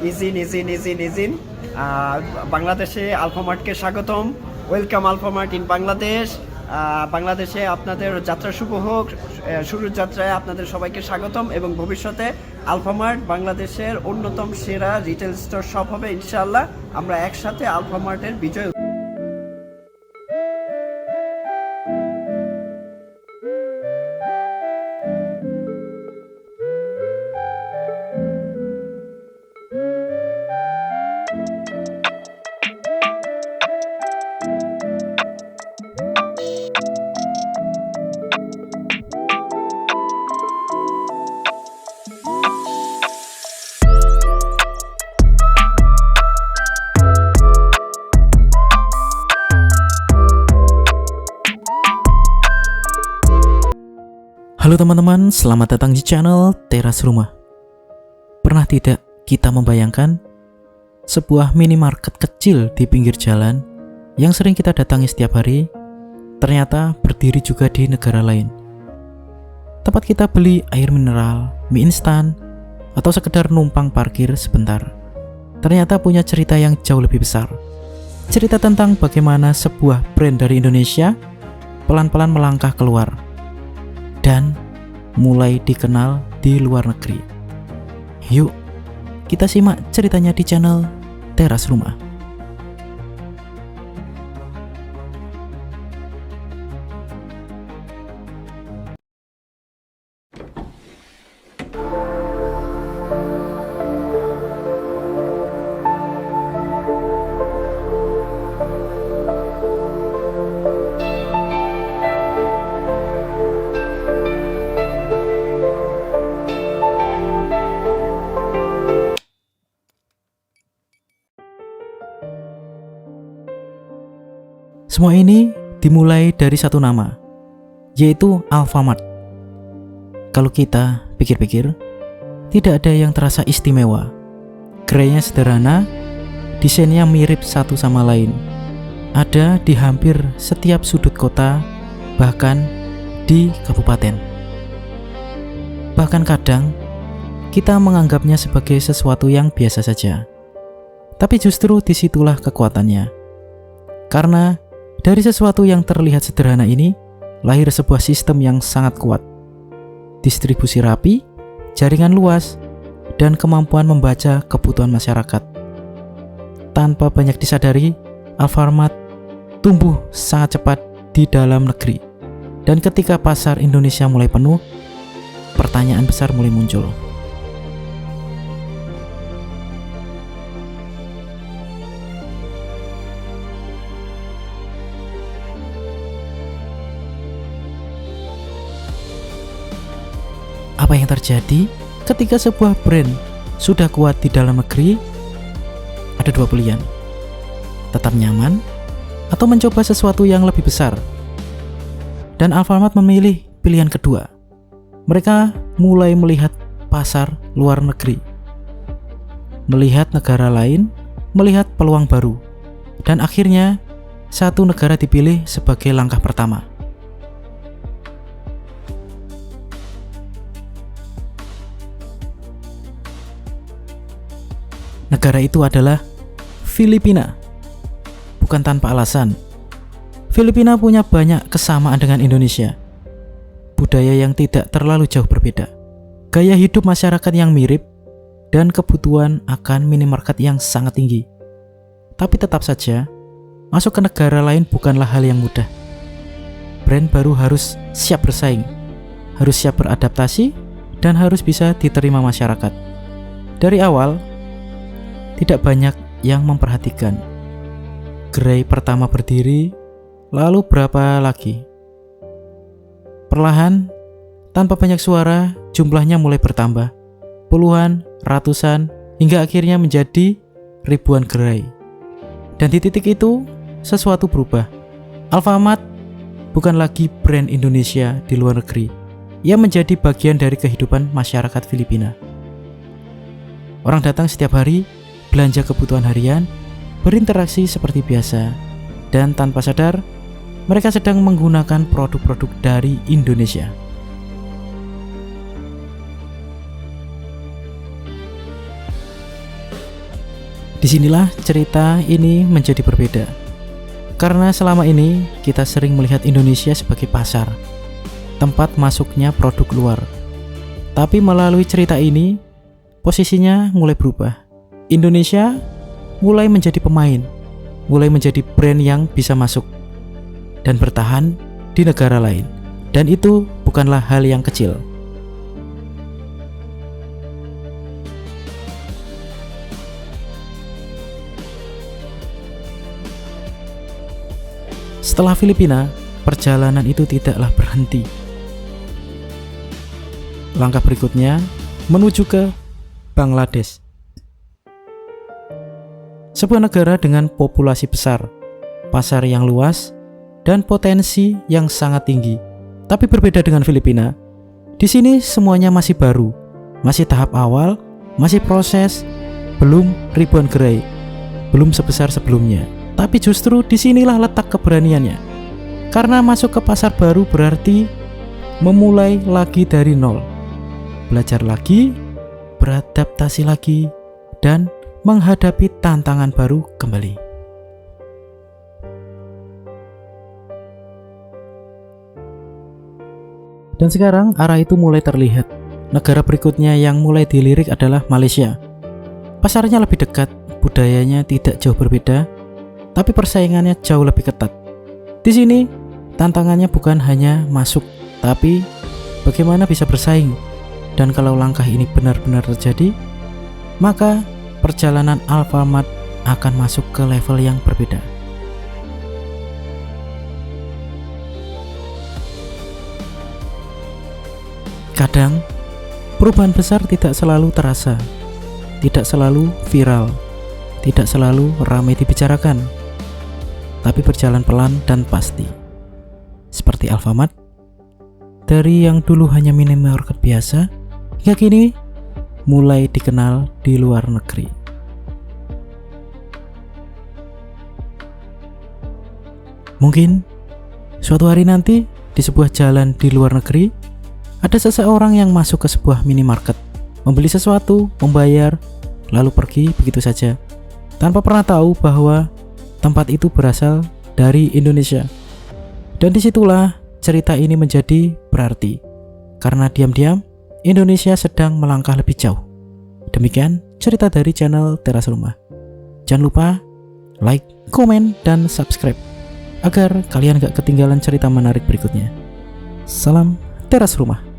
ইজিন বাংলাদেশে আলফামার্টকে স্বাগতম। Welcome Alfamart in Bangladesh. বাংলাদেশে আপনাদের যাত্রা শুভ হোক। শুরুর যাত্রায় আপনাদের সবাইকে স্বাগতম এবং ভবিষ্যতে আলফামার্ট বাংলাদেশের অন্যতম সেরা রিটেল স্টোর শপ হবে ইনশাআল্লাহ। আমরা একসাথে আলফামার্টের বিজয়। Halo teman-teman, selamat datang di channel Teras Rumah. Pernah tidak kita membayangkan sebuah minimarket kecil di pinggir jalan yang sering kita datangi setiap hari ternyata berdiri juga di negara lain. Tempat kita beli air mineral, mie instan, atau sekedar numpang parkir sebentar, ternyata punya cerita yang jauh lebih besar. Cerita tentang bagaimana sebuah brand dari Indonesia pelan-pelan melangkah keluar dan mulai dikenal di luar negeri. Yuk, kita simak ceritanya di channel Teras Rumah. Semua ini dimulai dari satu nama, yaitu Alfamart. Kalau kita pikir-pikir, tidak ada yang terasa istimewa. Gerainya sederhana, desainnya mirip satu sama lain. Ada di hampir setiap sudut kota, bahkan di kabupaten. Bahkan kadang, kita menganggapnya sebagai sesuatu yang biasa saja. Tapi justru disitulah kekuatannya. Karena dari sesuatu yang terlihat sederhana ini, lahir sebuah sistem yang sangat kuat. Distribusi rapi, jaringan luas, dan kemampuan membaca kebutuhan masyarakat. Tanpa banyak disadari, Alfamart tumbuh sangat cepat di dalam negeri. Dan ketika pasar Indonesia mulai penuh, pertanyaan besar mulai muncul. Apa yang terjadi ketika sebuah brand sudah kuat di dalam negeri? Ada dua pilihan: tetap nyaman atau mencoba sesuatu yang lebih besar. Dan Alfamart memilih pilihan kedua. Mereka mulai melihat pasar luar negeri, melihat negara lain, melihat peluang baru, dan akhirnya satu negara dipilih sebagai langkah pertama. Negara itu adalah Filipina. Bukan tanpa alasan. Filipina punya banyak kesamaan dengan Indonesia. Budaya yang tidak terlalu jauh berbeda, gaya hidup masyarakat yang mirip, dan kebutuhan akan minimarket yang sangat tinggi. Tapi tetap saja, masuk ke negara lain bukanlah hal yang mudah. Brand baru harus siap bersaing, harus siap beradaptasi, dan harus bisa diterima masyarakat. Dari awal, tidak banyak yang memperhatikan. Gerai pertama berdiri, lalu berapa lagi? Perlahan, tanpa banyak suara, jumlahnya mulai bertambah. Puluhan, ratusan, hingga akhirnya menjadi ribuan gerai. Dan di titik itu, sesuatu berubah. Alfamart bukan lagi brand Indonesia di luar negeri. Ia menjadi bagian dari kehidupan masyarakat Filipina. Orang datang setiap hari, belanja kebutuhan harian, berinteraksi seperti biasa, dan tanpa sadar, mereka sedang menggunakan produk-produk dari Indonesia. Disinilah cerita ini menjadi berbeda. Karena selama ini kita sering melihat Indonesia sebagai pasar, tempat masuknya produk luar. Tapi melalui cerita ini, posisinya mulai berubah. Indonesia mulai menjadi pemain, mulai menjadi brand yang bisa masuk dan bertahan di negara lain. Dan itu bukanlah hal yang kecil. Setelah Filipina, perjalanan itu tidaklah berhenti. Langkah berikutnya menuju ke Bangladesh. Sebuah negara dengan populasi besar, pasar yang luas, dan potensi yang sangat tinggi. Tapi berbeda dengan Filipina, di sini semuanya masih baru, masih tahap awal, masih proses, belum ribuan gerai, belum sebesar sebelumnya. Tapi justru disinilah letak keberaniannya. Karena masuk ke pasar baru berarti memulai lagi dari nol. Belajar lagi, beradaptasi lagi, dan menghadapi tantangan baru kembali. Dan sekarang arah itu mulai terlihat. Negara berikutnya yang mulai dilirik adalah Malaysia. Pasarnya lebih dekat, budayanya tidak jauh berbeda, tapi persaingannya jauh lebih ketat. Di sini, tantangannya bukan hanya masuk, tapi bagaimana bisa bersaing. Dan kalau langkah ini benar-benar terjadi, maka perjalanan Alfamart akan masuk ke level yang berbeda. Kadang, perubahan besar tidak selalu terasa, tidak selalu viral, tidak selalu ramai dibicarakan, tapi berjalan pelan dan pasti. Seperti Alfamart, dari yang dulu hanya minimarket biasa, hingga kini mulai dikenal di luar negeri. Mungkin suatu hari nanti di sebuah jalan di luar negeri, ada seseorang yang masuk ke sebuah minimarket, membeli sesuatu, membayar, lalu pergi begitu saja, tanpa pernah tahu bahwa tempat itu berasal dari Indonesia. Dan disitulah cerita ini menjadi berarti, karena diam-diam Indonesia sedang melangkah lebih jauh. Demikian cerita dari channel Teras Rumah. Jangan lupa like, komen, dan subscribe agar kalian gak ketinggalan cerita menarik berikutnya. Salam Teras Rumah.